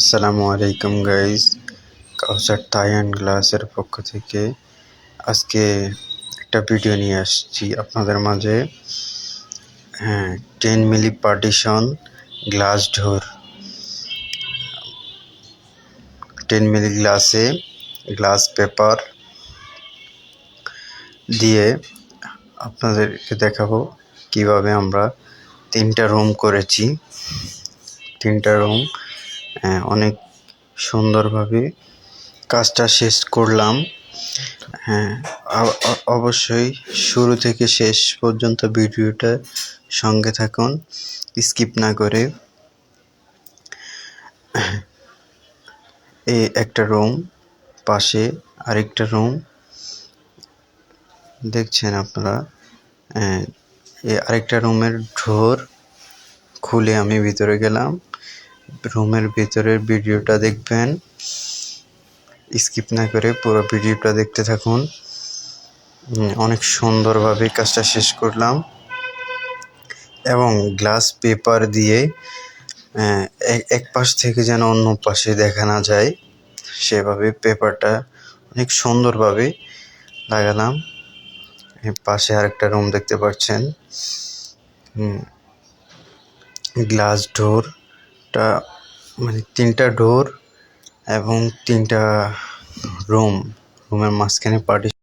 আসসালামু আলাইকুম guys, Kawsar Thai and গ্লাসের পক্ষ থেকে আজকে একটা ভিডিও নিয়ে আসছি আপনাদের মাঝে। 10 মিলি পার্টিশন গ্লাস ডোর, 10 মিলি গ্লাসে গ্লাস পেপার দিয়ে আপনাদেরকে দেখাবো কিভাবে আমরা 3টা রুম করেছি। 3টা রুম অনেক সুন্দরভাবে কাজটা শেষ করলাম। অবশ্যই শুরু থেকে শেষ পর্যন্ত ভিডিওটা সঙ্গে থাকুন, স্কিপ না করে। এই একটা রুম, পাশে আরেকটা রুম দেখছেন আপনারা। এই আরেকটা রুমের ডোর খুলে আমি ভিতরে গেলাম। রুমের ভিতরের ভিডিওটা দেখবেন, স্কিপ না করে পুরো ভিডিওটা দেখতে থাকুন। অনেক সুন্দরভাবে কাজটা শেষ করলাম এবং গ্লাস পেপার দিয়ে এক পাশ থেকে যেন অন্য পাশে দেখা না যায় সেভাবে পেপারটা অনেক সুন্দরভাবে লাগালাম। পাশে আরেকটা রুম দেখতে পাচ্ছেন। গ্লাস ডোরটা মানে 3টা ডোর এবং 3টা রুমের মাঝখানে পার্টিশন